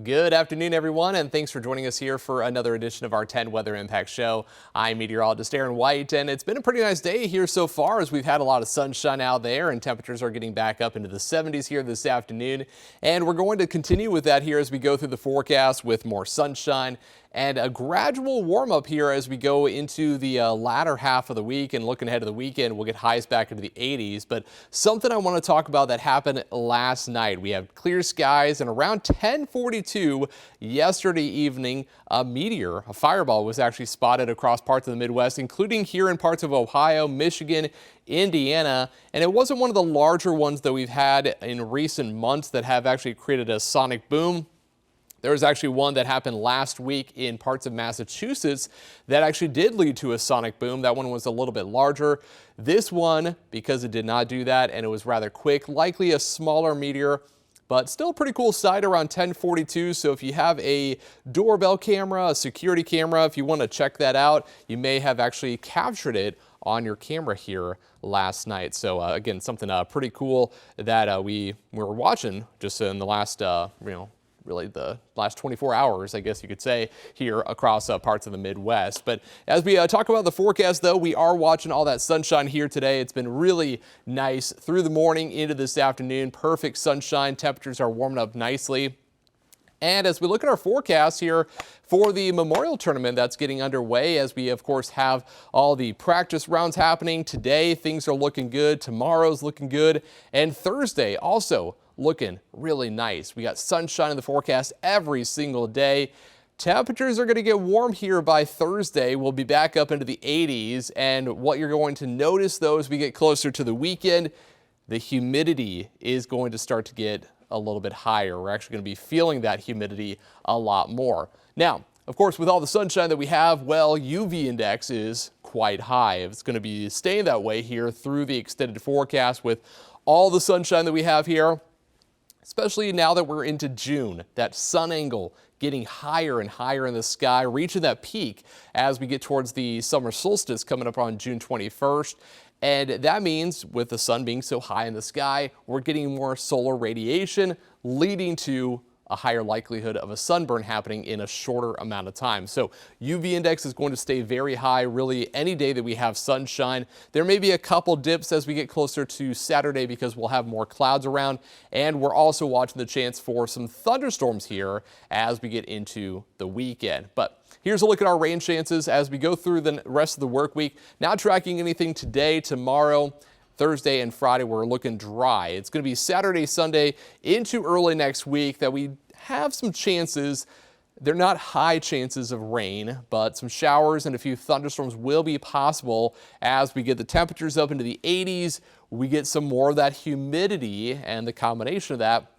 Good afternoon, everyone, and thanks for joining us here for another edition of our 10 Weather Impact Show. I'm meteorologist Aaron White, and it's been a pretty nice day here so far as we've had a lot of sunshine out there and temperatures are getting back up into the 70s here this afternoon. And we're going to continue with that here as we go through the forecast with more sunshine and a gradual warm up here as we go into the latter half of the week, and looking ahead to the weekend, we'll get highs back into the 80s. But something I want to talk about that happened last night. We have clear skies, and around 10:42 yesterday evening, a fireball was actually spotted across parts of the Midwest, including here in parts of Ohio, Michigan, Indiana. And it wasn't one of the larger ones that we've had in recent months that have actually created a sonic boom. There was actually one that happened last week in parts of Massachusetts that actually did lead to a sonic boom. That one was a little bit larger. This one, because it did not do that and it was rather quick, likely a smaller meteor, but still a pretty cool sight around 10:42. So if you have a doorbell camera, a security camera, if you want to check that out, you may have actually captured it on your camera here last night. So again, something pretty cool that we were watching just in the last, really the last 24 hours, I guess you could say, here across parts of the Midwest. But as we talk about the forecast, though, we are watching all that sunshine here today. It's been really nice through the morning into this afternoon. Perfect sunshine. Temperatures are warming up nicely. And as we look at our forecast here for the Memorial Tournament that's getting underway, as we, of course, have all the practice rounds happening today, things are looking good. Tomorrow's looking good. And Thursday also looking really nice. We got sunshine in the forecast every single day. Temperatures are going to get warm here by Thursday. We'll be back up into the 80s. And what you're going to notice, though, as we get closer to the weekend, the humidity is going to start to get a little bit higher. We're actually going to be feeling that humidity a lot more. Now, of course, with all the sunshine that we have, well, UV index is quite high. It's going to be staying that way here through the extended forecast with all the sunshine that we have here, especially now that we're into June. That sun angle getting higher and higher in the sky, reaching that peak as we get towards the summer solstice coming up on June 21st. And that means with the sun being so high in the sky, we're getting more solar radiation, leading to a higher likelihood of a sunburn happening in a shorter amount of time. So UV index is going to stay very high really any day that we have sunshine. There may be a couple dips as we get closer to Saturday because we'll have more clouds around, and we're also watching the chance for some thunderstorms here as we get into the weekend. But here's a look at our rain chances as we go through the rest of the work week. Not tracking anything today, tomorrow, Thursday and Friday, we're looking dry. It's going to be Saturday, Sunday into early next week that we have some chances. They're not high chances of rain, but some showers and a few thunderstorms will be possible as we get the temperatures up into the 80s. We get some more of that humidity, and the combination of that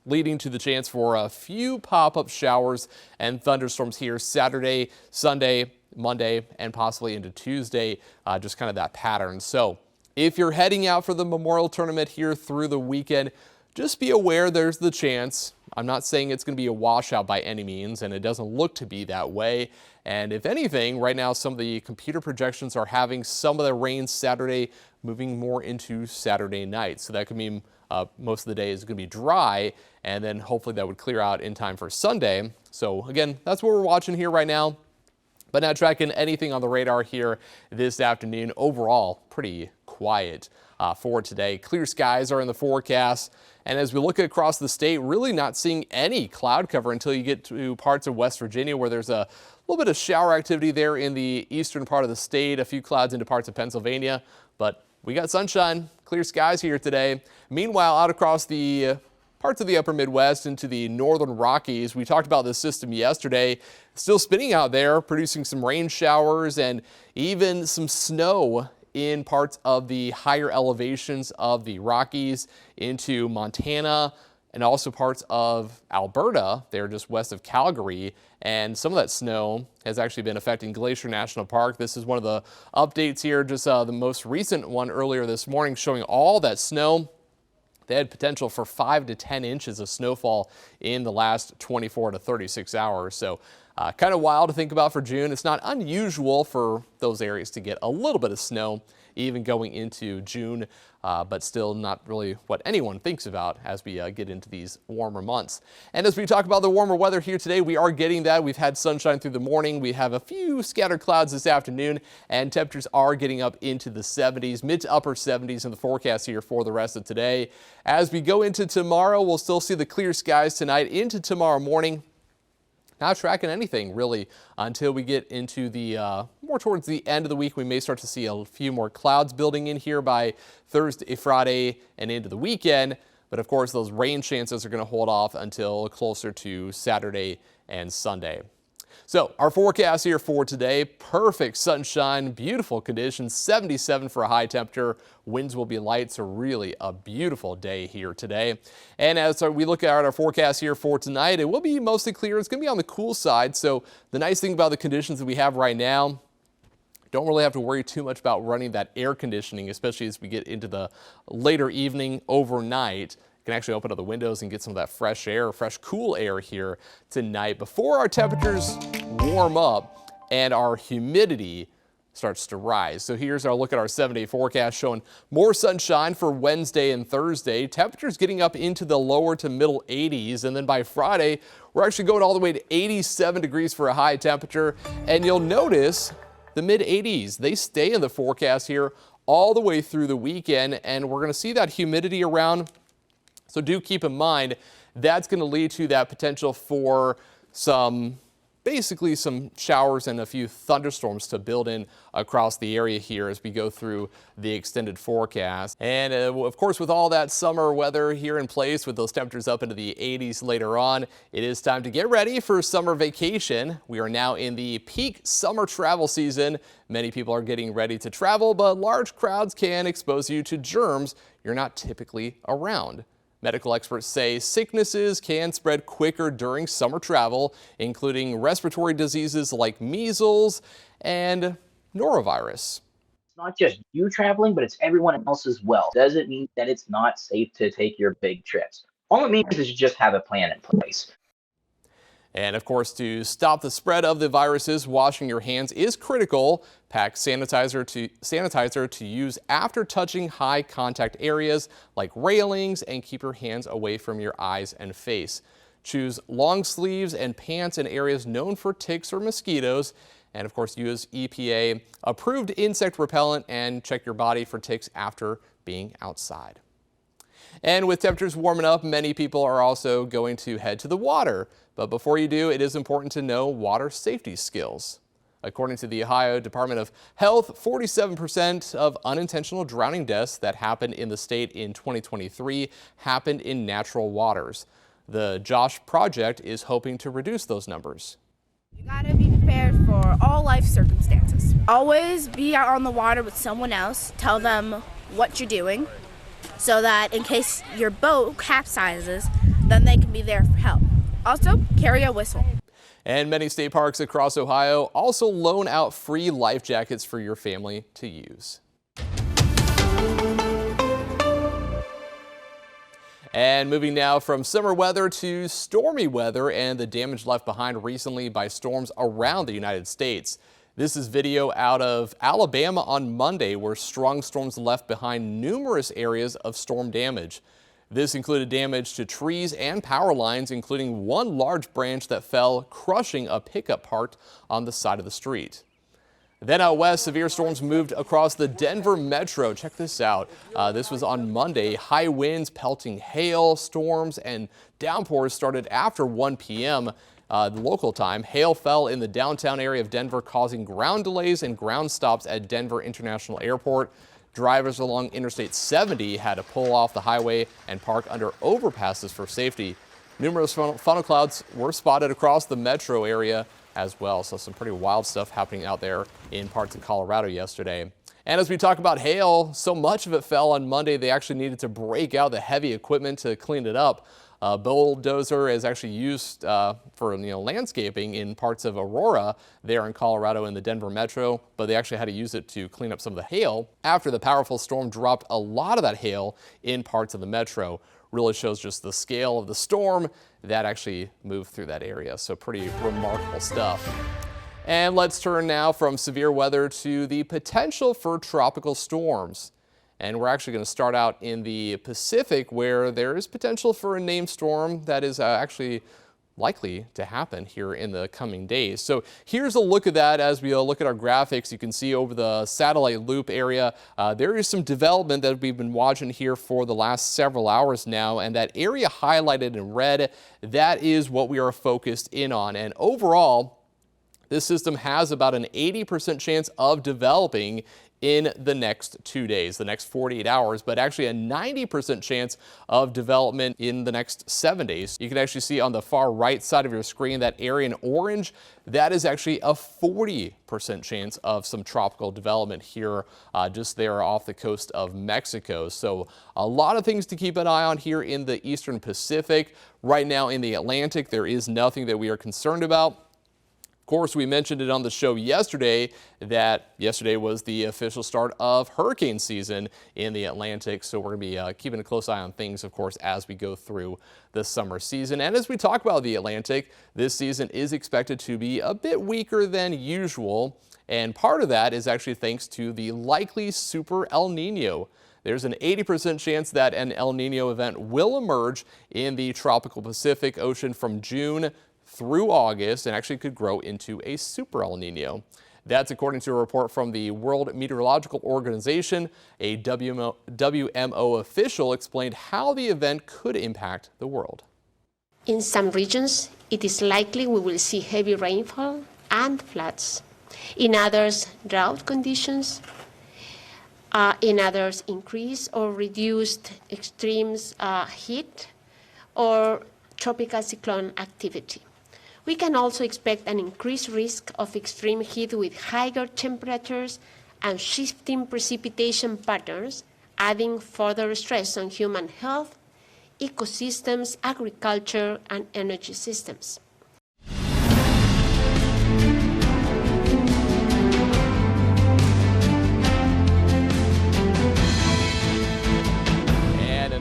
leading to the chance for a few pop-up showers and thunderstorms here Saturday, Sunday, Monday, and possibly into Tuesday, just kind of that pattern. So if you're heading out for the Memorial Tournament here through the weekend, just be aware there's the chance. I'm not saying it's going to be a washout by any means, and it doesn't look to be that way. And if anything, right now some of the computer projections are having some of the rain Saturday moving more into Saturday night. So that could mean most of the day is going to be dry, and then hopefully that would clear out in time for Sunday. So again, that's what we're watching here right now, but not tracking anything on the radar here this afternoon. Overall, pretty quiet for today. Clear skies are in the forecast. And as we look across the state, really not seeing any cloud cover until you get to parts of West Virginia where there's a little bit of shower activity there in the eastern part of the state, a few clouds into parts of Pennsylvania. But we got sunshine, clear skies here today. Meanwhile, out across the parts of the upper Midwest into the northern Rockies, we talked about this system yesterday, still spinning out there, producing some rain showers and even some snow in parts of the higher elevations of the Rockies into Montana and also parts of Alberta. They're just west of Calgary, and some of that snow has actually been affecting Glacier National Park. This is one of the updates here, just the most recent one earlier this morning showing all that snow. They had potential for 5 to 10 inches of snowfall in the last 24 to 36 hours. So Kind of wild to think about for June. It's not unusual for those areas to get a little bit of snow even going into June, but still not really what anyone thinks about as we get into these warmer months. And as we talk about the warmer weather here today, we are getting that. We've had sunshine through the morning. We have a few scattered clouds this afternoon, and temperatures are getting up into the 70s, mid to upper 70s in the forecast here for the rest of today. As we go into tomorrow, we'll still see the clear skies tonight into tomorrow morning. Not tracking anything really until we get into the more towards the end of the week. We may start to see a few more clouds building in here by Thursday, Friday, and into the weekend. But of course, those rain chances are going to hold off until closer to Saturday and Sunday. So our forecast here for today, perfect sunshine, beautiful conditions, 77 for a high temperature. Winds will be light, so really a beautiful day here today. And as we look at our forecast here for tonight, it will be mostly clear. It's going to be on the cool side. So the nice thing about the conditions that we have right now, don't really have to worry too much about running that air conditioning, especially as we get into the later evening, overnight. You can actually open up the windows and get some of that fresh air, fresh, cool air here tonight before our temperatures warm up and our humidity starts to rise. So here's our look at our 7-day forecast showing more sunshine for Wednesday and Thursday. Temperatures getting up into the lower to middle 80s. And then by Friday, we're actually going all the way to 87 degrees for a high temperature. And you'll notice the mid 80s, they stay in the forecast here all the way through the weekend. And we're going to see that humidity around. So do keep in mind that's going to lead to that potential for basically some showers and a few thunderstorms to build in across the area here as we go through the extended forecast. And of course, with all that summer weather here in place, with those temperatures up into the 80s later on, it is time to get ready for summer vacation. We are now in the peak summer travel season. Many people are getting ready to travel, but large crowds can expose you to germs you're not typically around. Medical experts say sicknesses can spread quicker during summer travel, including respiratory diseases like measles and norovirus. It's not just you traveling, but it's everyone else as well. Doesn't mean that it's not safe to take your big trips. All it means is you just have a plan in place. And of course, to stop the spread of the viruses, washing your hands is critical. Pack sanitizer to use after touching high contact areas like railings, and keep your hands away from your eyes and face. Choose long sleeves and pants in areas known for ticks or mosquitoes. And of course, use EPA approved insect repellent and check your body for ticks after being outside. And with temperatures warming up, many people are also going to head to the water. But before you do, it is important to know water safety skills. According to the Ohio Department of Health, 47% of unintentional drowning deaths that happened in the state in 2023 happened in natural waters. The JOSH project is hoping to reduce those numbers. You gotta be prepared for all life circumstances. Always be out on the water with someone else. Tell them what you're doing so that in case your boat capsizes, then they can be there for help. Also, carry a whistle. And many state parks across Ohio also loan out free life jackets for your family to use. And moving now from summer weather to stormy weather and the damage left behind recently by storms around the United States. This is video out of Alabama on Monday, where strong storms left behind numerous areas of storm damage. This included damage to trees and power lines, including one large branch that fell, crushing a pickup parked on the side of the street. Then out west, severe storms moved across the Denver metro. Check this out. This was on Monday. High winds, pelting hail, storms, and downpours started after 1 p.m. Local time. Hail fell in the downtown area of Denver, causing ground delays and ground stops at Denver International Airport. Drivers along Interstate 70 had to pull off the highway and park under overpasses for safety. Numerous funnel clouds were spotted across the metro area as well. So some pretty wild stuff happening out there in parts of Colorado yesterday. And as we talk about hail, so much of it fell on Monday, they actually needed to break out the heavy equipment to clean it up. A bulldozer is actually used for landscaping in parts of Aurora there in Colorado in the Denver metro, but they actually had to use it to clean up some of the hail after the powerful storm dropped a lot of that hail in parts of the metro. really shows just the scale of the storm that actually moved through that area. So pretty remarkable stuff. And let's turn now from severe weather to the potential for tropical storms. And we're actually going to start out in the Pacific, where there is potential for a named storm that is actually likely to happen here in the coming days. So here's a look at that as we look at our graphics. You can see over the satellite loop area, there is some development that we've been watching here for the last several hours now. And that area highlighted in red, that is what we are focused in on. And overall, this system has about an 80% chance of developing in the next 2 days, the next 48 hours, but actually a 90% chance of development in the next 7 days. You can actually see on the far right side of your screen that area in orange, that is actually a 40% chance of some tropical development here just there off the coast of Mexico. So a lot of things to keep an eye on here in the Eastern Pacific. Right now in the Atlantic, there is nothing that we are concerned about. Of course, we mentioned it on the show yesterday that yesterday was the official start of hurricane season in the Atlantic. So we're going to be keeping a close eye on things, of course, as we go through the summer season. And as we talk about the Atlantic, this season is expected to be a bit weaker than usual. And part of that is actually thanks to the likely super El Nino. There's an 80% chance that an El Nino event will emerge in the tropical Pacific Ocean from June through August, and actually could grow into a super El Nino. That's according to a report from the World Meteorological Organization. A WMO official explained how the event could impact the world. In some regions, it is likely we will see heavy rainfall and floods. In others, drought conditions. In others, increased or reduced extremes heat or tropical cyclone activity. We can also expect an increased risk of extreme heat with higher temperatures and shifting precipitation patterns, adding further stress on human health, ecosystems, agriculture, and energy systems.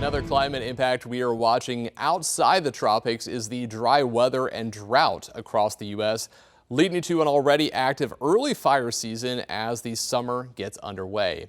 Another climate impact we are watching outside the tropics is the dry weather and drought across the U.S., leading to an already active early fire season as the summer gets underway.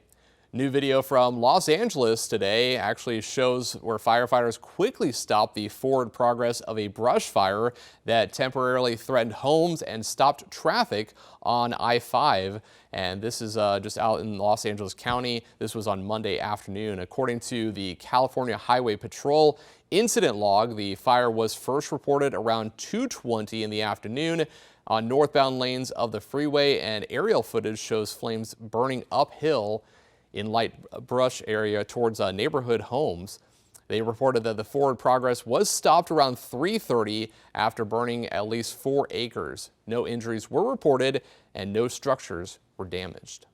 New video from Los Angeles today actually shows where firefighters quickly stopped the forward progress of a brush fire that temporarily threatened homes and stopped traffic on I-5. And this is just out in Los Angeles County. This was on Monday afternoon. According to the California Highway Patrol incident log, the fire was first reported around 2:20 in the afternoon on northbound lanes of the freeway, and aerial footage shows flames burning uphill in light brush area towards neighborhood homes. They reported that the forward progress was stopped around 3:30 after burning at least 4 acres. No injuries were reported and no structures were damaged.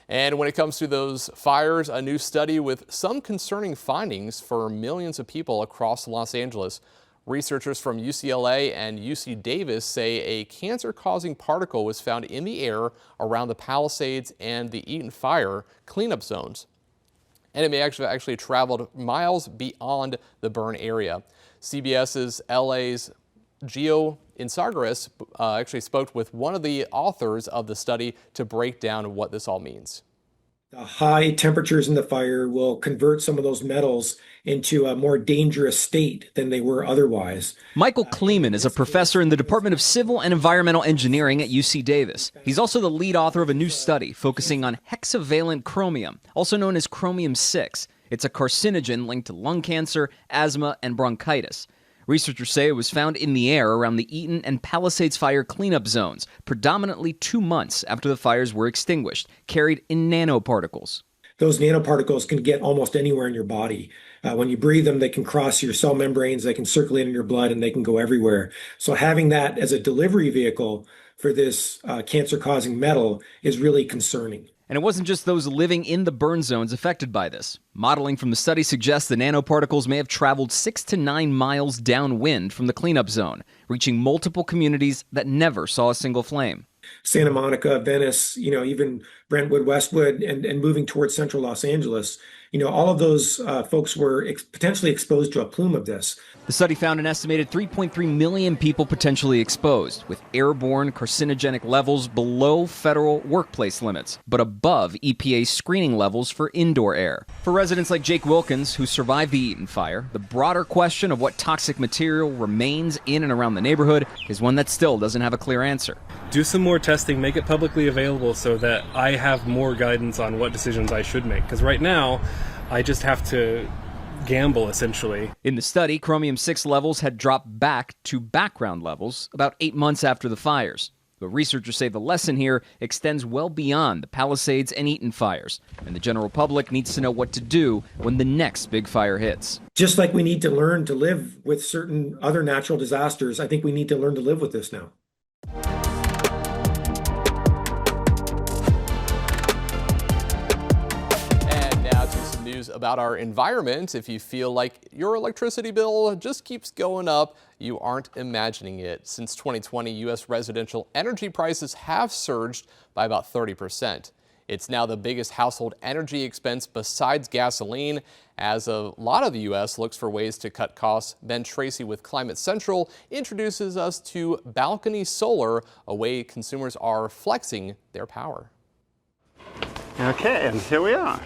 And when it comes to those fires, a new study with some concerning findings for millions of people across Los Angeles. Researchers from UCLA and UC Davis say a cancer-causing particle was found in the air around the Palisades and the Eaton fire cleanup zones. And it may actually traveled miles beyond the burn area. CBS's LA's Gio Insagares actually spoke with one of the authors of the study to break down what this all means. The high temperatures in the fire will convert some of those metals into a more dangerous state than they were otherwise. Michael Kleeman is a professor in the Department of Civil and Environmental Engineering at UC Davis. He's also the lead author of a new study focusing on hexavalent chromium, also known as chromium-6. It's a carcinogen linked to lung cancer, asthma, and bronchitis. Researchers say it was found in the air around the Eaton and Palisades fire cleanup zones, predominantly 2 months after the fires were extinguished, carried in nanoparticles. Those nanoparticles can get almost anywhere in your body. When you breathe them, they can cross your cell membranes, they can circulate in your blood, and they can go everywhere. So having that as a delivery vehicle for this cancer-causing metal is really concerning. And it wasn't just those living in the burn zones affected by this. Modeling from the study suggests the nanoparticles may have traveled 6 to 9 miles downwind from the cleanup zone, reaching multiple communities that never saw a single flame. Santa Monica, Venice, even Brentwood, Westwood, and moving towards central Los Angeles. all of those folks were potentially exposed to a plume of this. The study found an estimated 3.3 million people potentially exposed, with airborne carcinogenic levels below federal workplace limits, but above EPA screening levels for indoor air. For residents like Jake Wilkins, who survived the Eaton fire, the broader question of what toxic material remains in and around the neighborhood is one that still doesn't have a clear answer. Do some more testing, make it publicly available so that I have more guidance on what decisions I should make. Because right now, I just have to gamble, essentially. In the study, chromium-6 levels had dropped back to background levels about 8 months after the fires. But researchers say the lesson here extends well beyond the Palisades and Eaton fires, and the general public needs to know what to do when the next big fire hits. Just like we need to learn to live with certain other natural disasters, I think we need to learn to live with this now. About our environment. If you feel like your electricity bill just keeps going up, you aren't imagining it. Since 2020, U.S. residential energy prices have surged by about 30%. It's now the biggest household energy expense besides gasoline, as a lot of the U.S. looks for ways to cut costs. Ben Tracy with Climate Central introduces us to balcony solar, a way consumers are flexing their power. Okay, and here we are.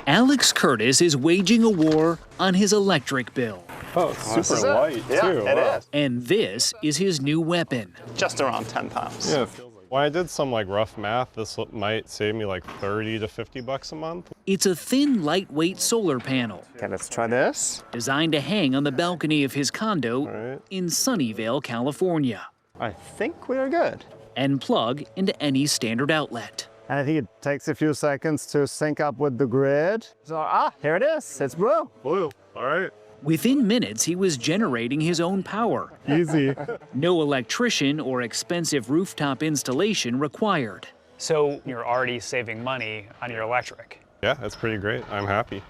Alex Curtis is waging a war on his electric bill. Oh, it's super light, too. Yeah, it is. And this is his new weapon. Just around 10 pounds. Yeah, when I did some rough math, this might save me like 30 to 50 bucks a month. It's a thin, lightweight solar panel. Okay, let's try this. Designed to hang on the balcony of his condo in Sunnyvale, California. I think we are good. And plug into any standard outlet. And I think it takes a few seconds to sync up with the grid. So, here it is. It's blue. Blue. All right. Within minutes, he was generating his own power. Easy. No electrician or expensive rooftop installation required. So you're already saving money on your electric. Yeah, that's pretty great. I'm happy.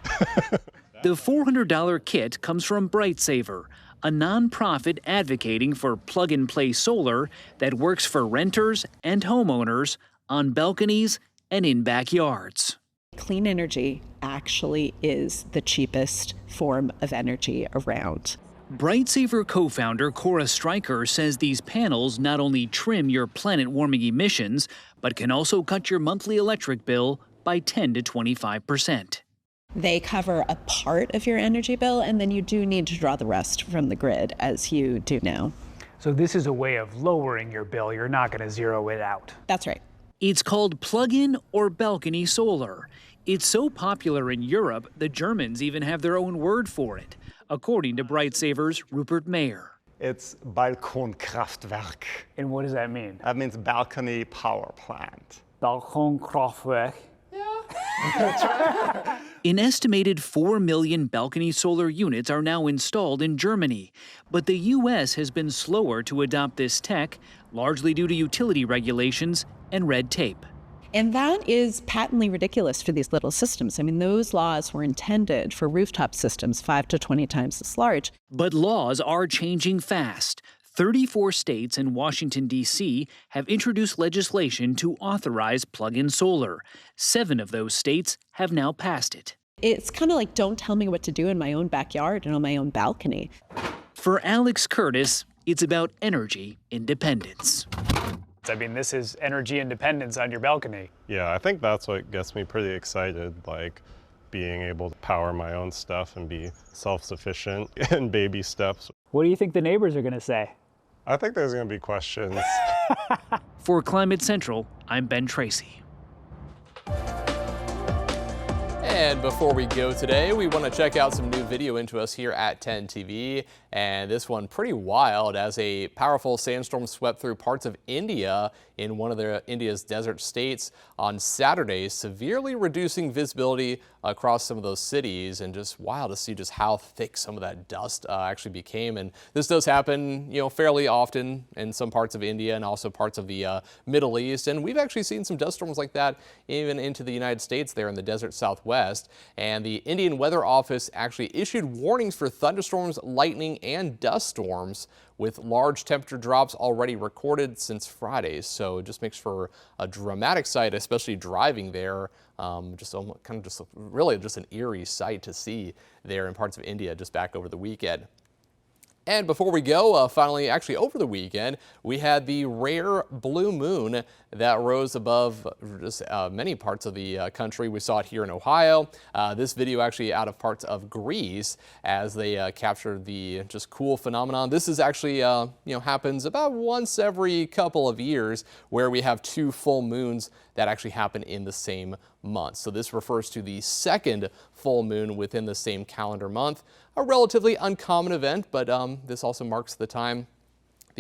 The $400 kit comes from BrightSaver, a nonprofit advocating for plug-and-play solar that works for renters and homeowners on balconies and in backyards. Clean energy actually is the cheapest form of energy around. BrightSaver co-founder Cora Stryker says these panels not only trim your planet-warming emissions, but can also cut your monthly electric bill by 10 to 25%. They cover a part of your energy bill, and then you do need to draw the rest from the grid, as you do now. So this is a way of lowering your bill. You're not going to zero it out. That's right. It's called plug-in or balcony solar. It's so popular in Europe, the Germans even have their own word for it, according to BrightSaver's Rupert Mayer. It's Balkonkraftwerk. And what does that mean? That means balcony power plant. Balkonkraftwerk. An estimated 4 million balcony solar units are now installed in Germany, but the U.S. has been slower to adopt this tech, largely due to utility regulations and red tape. And that is patently ridiculous for these little systems. I mean, those laws were intended for rooftop systems 5 to 20 times as large. But laws are changing fast. 34 states and Washington, D.C. have introduced legislation to authorize plug-in solar. 7 of those states have now passed it. It's kind of like, don't tell me what to do in my own backyard and on my own balcony. For Alex Curtis, it's about energy independence. I mean, this is energy independence on your balcony. Yeah, I think that's what gets me pretty excited, like being able to power my own stuff and be self-sufficient in baby steps. What do you think the neighbors are going to say? I think there's going to be questions. For Climate Central, I'm Ben Tracy. And before we go today, we want to check out some new video into us here at 10 TV. And this one pretty wild, as a powerful sandstorm swept through parts of India in one of India's desert states on Saturday, severely reducing visibility across some of those cities, and just wild to see just how thick some of that dust actually became. And this does happen, fairly often in some parts of India and also parts of the Middle East. And we've actually seen some dust storms like that even into the United States there in the desert Southwest. And the Indian Weather Office actually issued warnings for thunderstorms, lightning, and dust storms, with large temperature drops already recorded since Friday. So it just makes for a dramatic sight, especially driving there. Really just an eerie sight to see there in parts of India just back over the weekend. And before we go, finally, actually over the weekend, we had the rare blue moon that rose above just many parts of the country. We saw it here in Ohio. This video actually out of parts of Greece as they captured the just cool phenomenon. This is actually, happens about once every couple of years where we have 2 full moons that actually happen in the same month. So this refers to the second full moon within the same calendar month. A relatively uncommon event, but this also marks the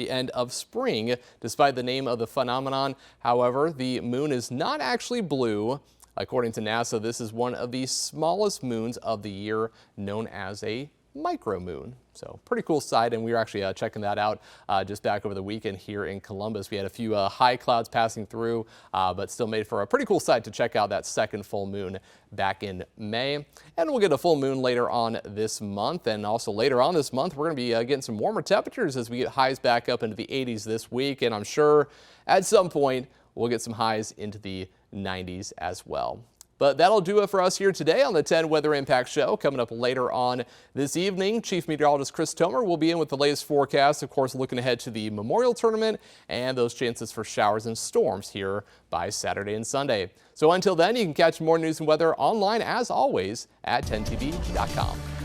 end of spring. Despite the name of the phenomenon, however, the moon is not actually blue. According to NASA, this is one of the smallest moons of the year, known as a micromoon. So pretty cool sight, and we were actually checking that out just back over the weekend here in Columbus. We had a few high clouds passing through, but still made for a pretty cool sight to check out that second full moon back in May. And we'll get a full moon later on this month, and also later on this month, we're going to be getting some warmer temperatures as we get highs back up into the 80s this week, and I'm sure at some point we'll get some highs into the 90s as well. But that'll do it for us here today on the 10 Weather Impact Show. Coming up later on this evening, Chief Meteorologist Chris Tomer will be in with the latest forecast, of course, looking ahead to the Memorial Tournament and those chances for showers and storms here by Saturday and Sunday. So until then, you can catch more news and weather online, as always, at 10tv.com.